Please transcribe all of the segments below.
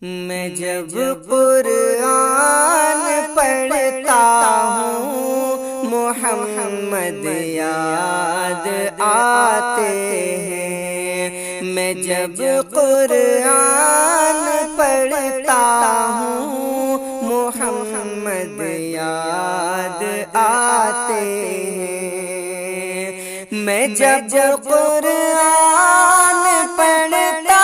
میں جب قرآن پڑھتا ہوں محمد یاد آتے ہیں۔ میں جب قرآن پڑھتا ہوں محمد یاد آتے ہیں۔ میں جب قرآن پڑھتا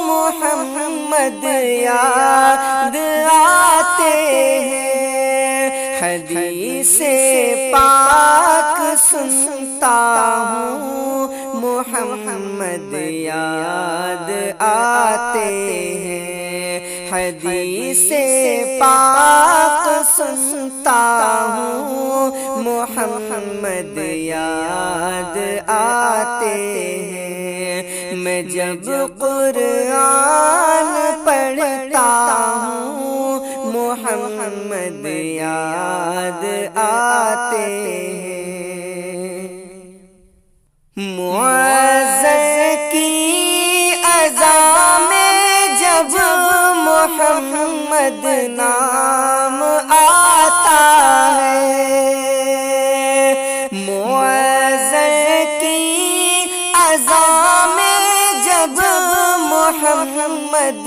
محمد یاد آتے ہیں۔ حدیث پاک سنتا ہوں محمد یاد آتے ہیں۔ حدیث پاک سنتا ہوں محمد یاد آتے ہیں۔ میں جب قرآن پڑھتا ہوں محمد یاد آتے ہیں۔ معذر کی اذان میں جب محمد نام آتا ہے، معذر کی اذان میں جب محمد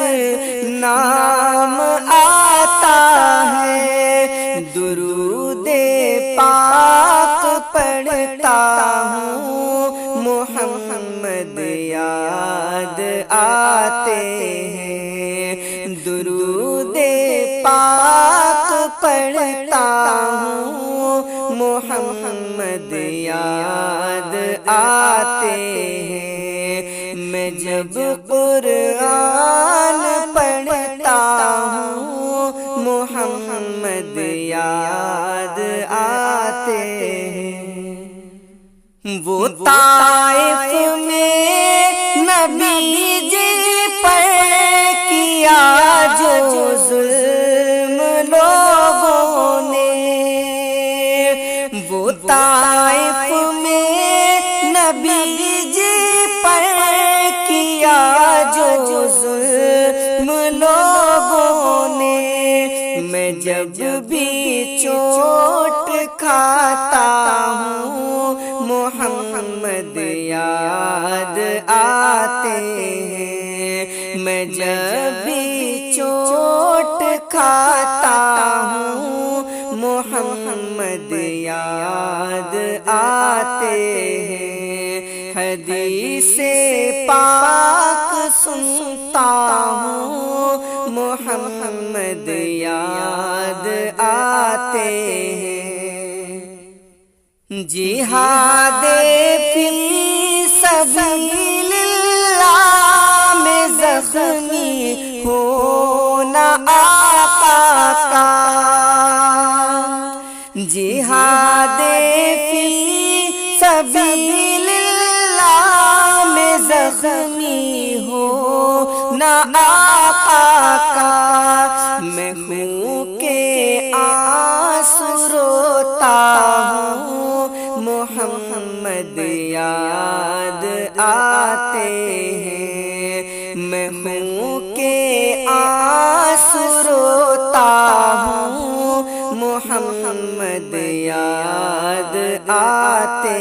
نام آتا ہے، درود پاک پڑھتا ہوں محمد یاد آتے ہیں۔ درود پاک پڑھتا ہوں محمد یاد آتے ہیں۔ میں جب قرآن پڑھتا ہوں محمد یاد آتے ہیں۔ وہ طائف میں نبی جی پر کیا جو ظلم لوگوں نے، وہ طائف میں نبی جی پر کیا جو ظلم لوگوں نے، میں جب بھی چوٹ کھاتا ہوں محمد یاد آتے ہیں۔ میں جب بھی چوٹ کھاتا ہوں محمد یاد آتے ہیں۔ حدیث پاک سنتا ہوں محمد یاد آتے ہیں۔ جہاد فی سبیل اللہ میں زخمی ہونا آقا کا، جہاد فی سبیل اللہ میں زخمی ہونا آقا کا، میں خون کے آنسو روتا ہوں محمد یاد آتے ہیں۔ میں خون کے آنسو روتا ہوں محمد یاد آتے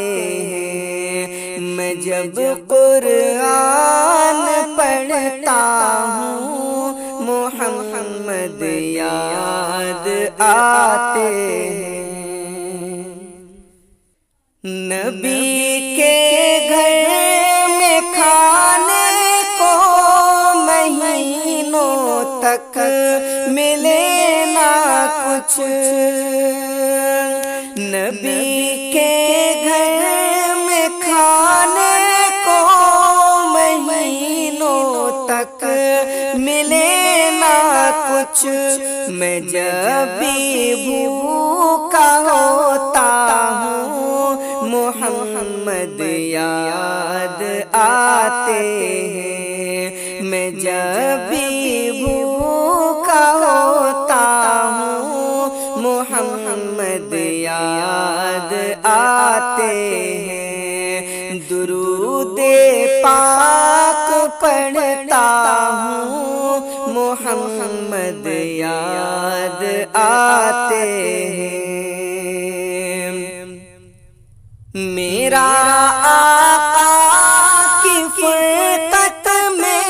ہیں۔ میں جب قرآن پڑھتا ہوں محمد یاد آتے ہیں۔ نبی کے گھر میں کھانے کو مہینوں تک ملے نہ کچھ، نبی کے گھر میں کھانے کو مہینوں تک ملے نہ کچھ، میں جب بھی بھوکا ہوتا ہوں محمد یاد آتے ہیں۔ میں جب بھی بھوکا ہوتا ہوں محمد یاد آتے ہیں۔ درود پاک پڑھتا ہوں آتے ہیں۔ میرا آقا کی فرقت میں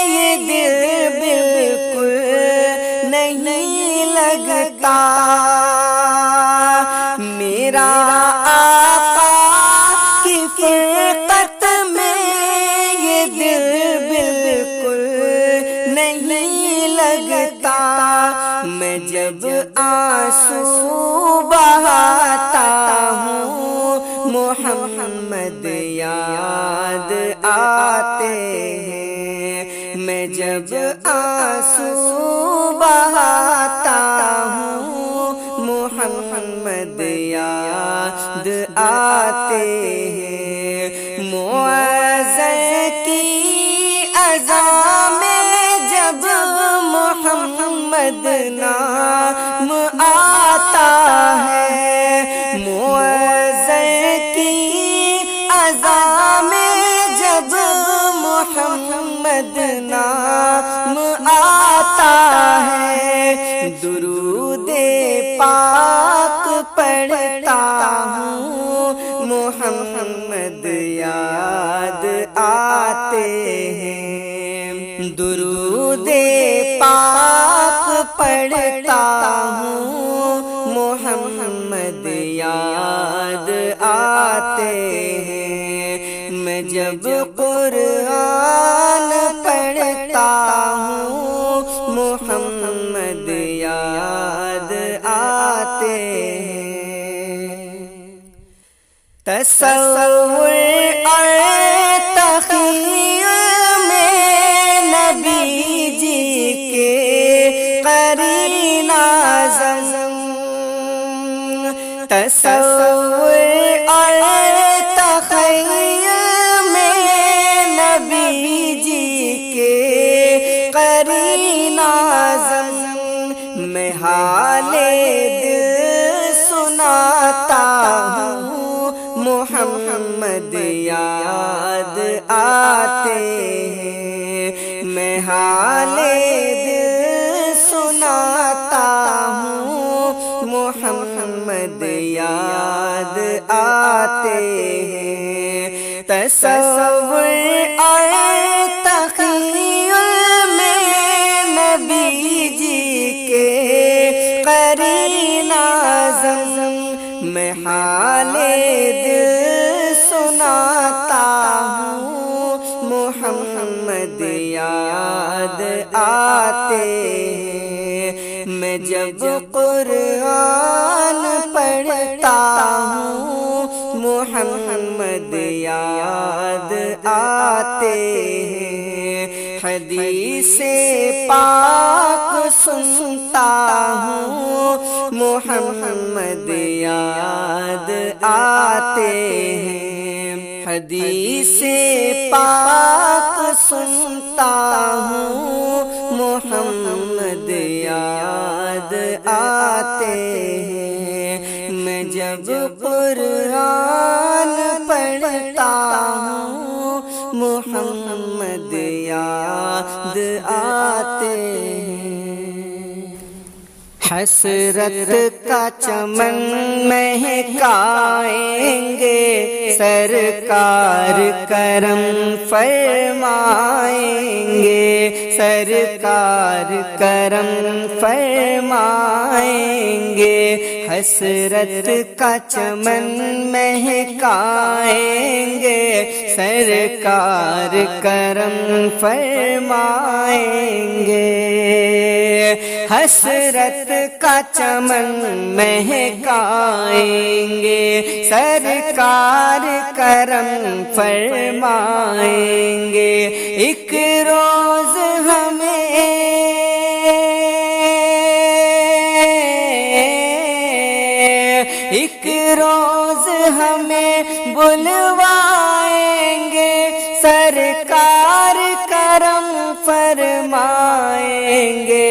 یہ دل بالکل نہیں لگتا، میرا آقا کی فرقت میں یہ دل بالکل نہیں لگتا، میں جب آنسو بہاتا ہوں محمد یاد آتے ہیں، میں جب آنسو بہاتا ہوں محمد یاد آتے ہیں۔ معذر کی اذان میں جب محمد نام آتا ہے، معذر کی اذان میں جب محمد نام آتا ہے، درود پاک پڑھتا ہوں محمد یاد آتے ہیں، درود پاک پڑھتا ہوں محمد یاد آتے ہیں، میں جب قرآن پڑھتا ہوں محمد یاد آتے ہیں۔ تصور اور تخیل میں نبی جی کے قرین اعظم، تصور اور تخیل میں نبی جی کے قرین اعظم، میں حال دل سناتا ہوں محمد یاد آتے ہیں، میں حال دل سناتا ہوں محمد یاد آتے ہیں۔ تصور اور تخیل میں نبی جی کے قرین اعظم، میں حال دل سناتا ہوں محمد یاد آتے ہیں، میں جب قرآن پڑھتا ہوں محمد یاد آتے ہیں، حدیث پاک سنتا ہوں محمد یاد آتے ہیں، حدیث پاک سنتا ہوں محمد یاد آتے ہیں، میں جب قرآن پڑھتا ہوں محمد یاد آتے ہیں۔ حسرت کا چمن مہکائیں گے سرکار کرم فرمائیں گے، سرکار کرم فرمائیں گے، حسرت کا چمن مہکائیں گے سرکار کرم فرمائیں گے، حسرت کا چمن مہکائیں گے سرکار کرم فرمائیں گے، ایک روز ہمیں ایک روز ہمیں بلوائیں گے سرکار کرم فرمائیں گے،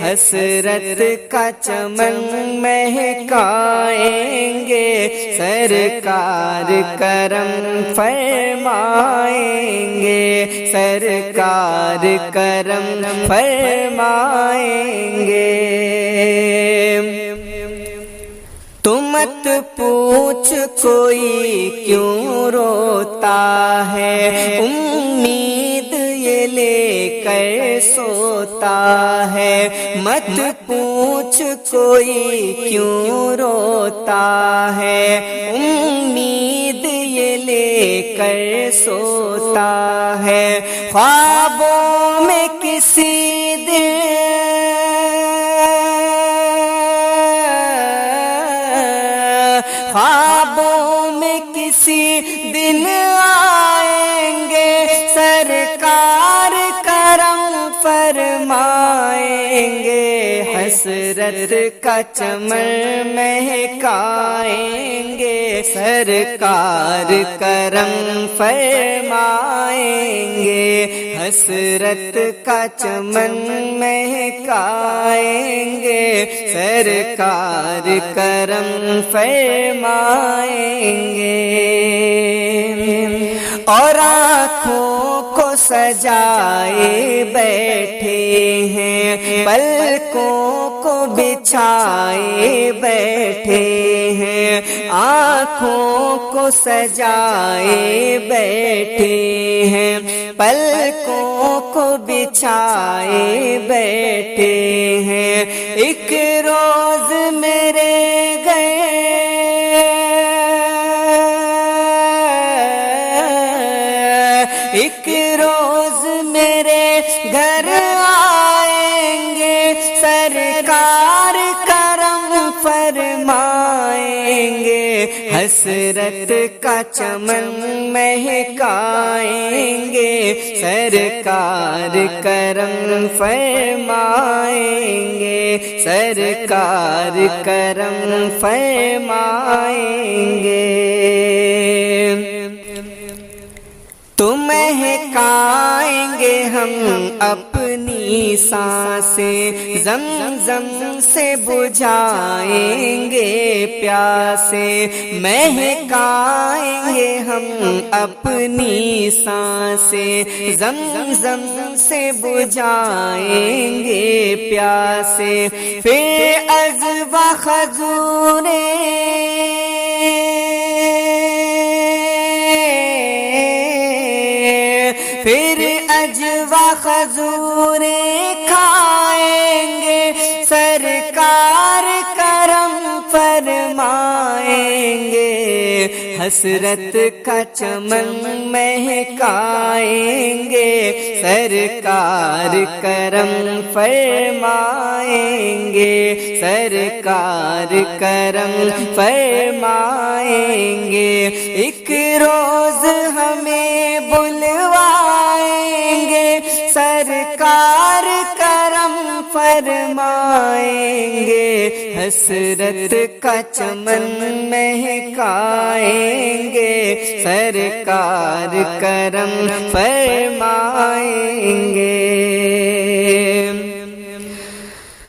حسرت کا چمن مہکائیں گے سرکار کرم فرمائیں گے، سرکار کرم فرمائیں گے۔ مت پوچھ کوئی کیوں روتا ہے، امید یہ لے کر سوتا ہے، مت پوچھ کوئی کیوں روتا ہے، امید یہ لے کر سوتا ہے، خوابوں میں کسی دن خوابوں میں کسی دن آئیں گے، سرکار کرم فرمائیں گے، حسرت کا چمن مہکائیں گے، سرکار کرم فرمائیں گے، حسرت کا چمن مہکائیں گے، سرکار کرم فرمائیں گے، اور آنکھوں کو سجائے بیٹھے ہیں، پلکوں کو بچھائے بیٹھے ہیں، آنکھوں کو سجائے بیٹھے ہیں، پلکوں کو بچھائے بیٹھے ہیں، ایک روز میرے ایک روز میرے گھر آئیں گے، سرکار کرم فرمائیں گے، حسرت کا چمن مہکائیں گے، سرکار کرم فرمائیں گے، سرکار کرم فرمائیں گے، تو مہکائیں گے ہم اپنی سانسیں، زمزم سے بجھائیں گے پیاسیں، مہکائیں گے ہم اپنی سانسیں، زمزم سے بجھائیں گے پیاسیں، پھر عذبہ خضوریں پھر عجوا خضوریں کھائیں گے، سرکار کرم فرمائیں گے، حسرت کا چمن مہکائیں گے، سرکار کرم فرمائیں گے، سرکار کرم فرمائیں گے، ایک روز ہمیں بلوائیں گے، سرکار کرم فرمائیں گے، حسرت کا چمن مہکائیں گے، سرکار کرم فرمائیں گے،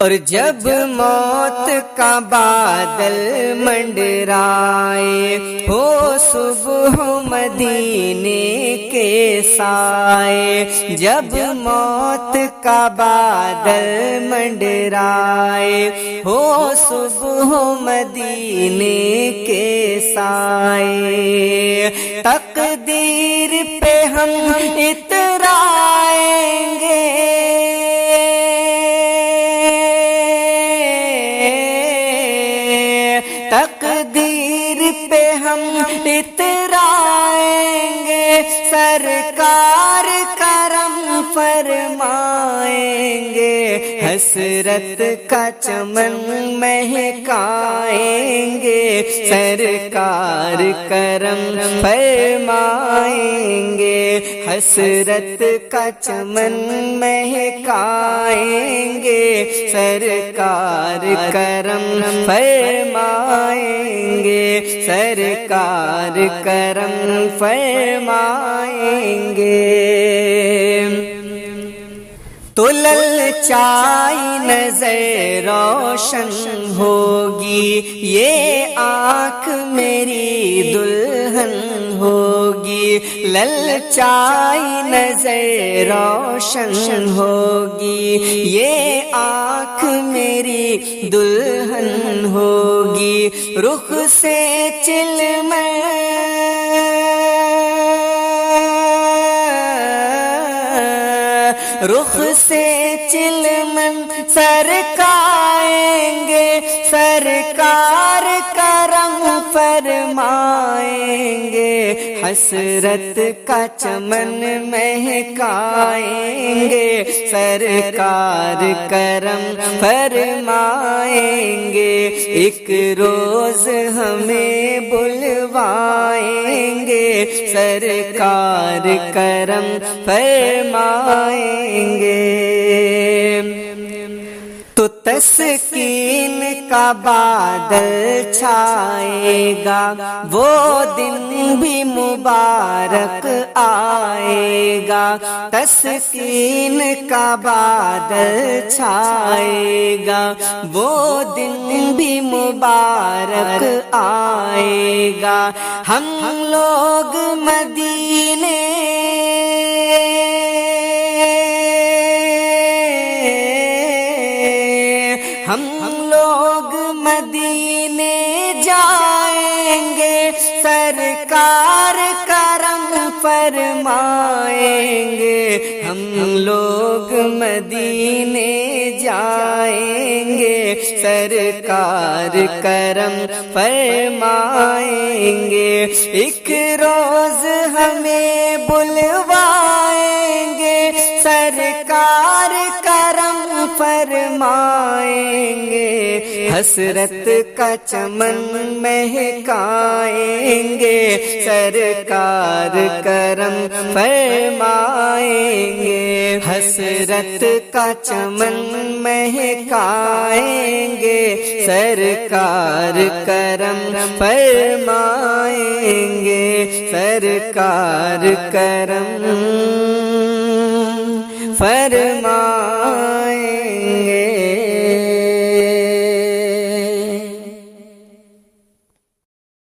اور جب موت کا بادل منڈرائے، ہو صبح مدینے کے سائے، جب موت کا بادل منڈرائے، ہو صبح مدینے کے سائے، تقدیر پہ ہم اترائیں گے، تقدیر پہ ہم اترائیں گے، سرکار کرم فرمائیں گے، حسرت کا چمن مہکائیں گے، سرکار کرم فرمائیں گے، حسرت کا چمن مہکائیں گے، سرکار کرم فرمائیں گے، سرکار کرم فرمائیں گے، تو للچائی نظر روشن ہوگی، یہ آنکھ میری دلہن ہوگی، للچائی نظر روشن ہوگی، یہ آنکھ میری دلہن ہوگی، رخ سے چلمن رخ سے چلمن سرکائیں گے، سرکار کرم فرمائیں گے، حسرت کا چمن مہکائیں گے، سرکار کرم فرمائیں گے، ایک روز ہمیں بلوائیں گے، سرکار کرم فرمائیں گے۔ تو تسکین کا بادل چھائے گا، وہ دن بھی مبارک آئے گا، تسکین کا بادل چھائے گا، وہ دن بھی مبارک آئے گا، ہم لوگ مدینے ہم لوگ مدینے جائیں گے، سرکار کرم فرمائیں گے، ہم لوگ مدینے جائیں گے، سرکار کرم فرمائیں گے، ایک روز ہمیں بلوائیں گے، سرکار کرم فرمائیں گے، حسرت کا چمن مہکائیں گے، سرکار کرم فرمائیں گے، حسرت کا چمن مہکائیں گے، سرکار کرم فرمائیں گے، سرکار کرم فرمائیں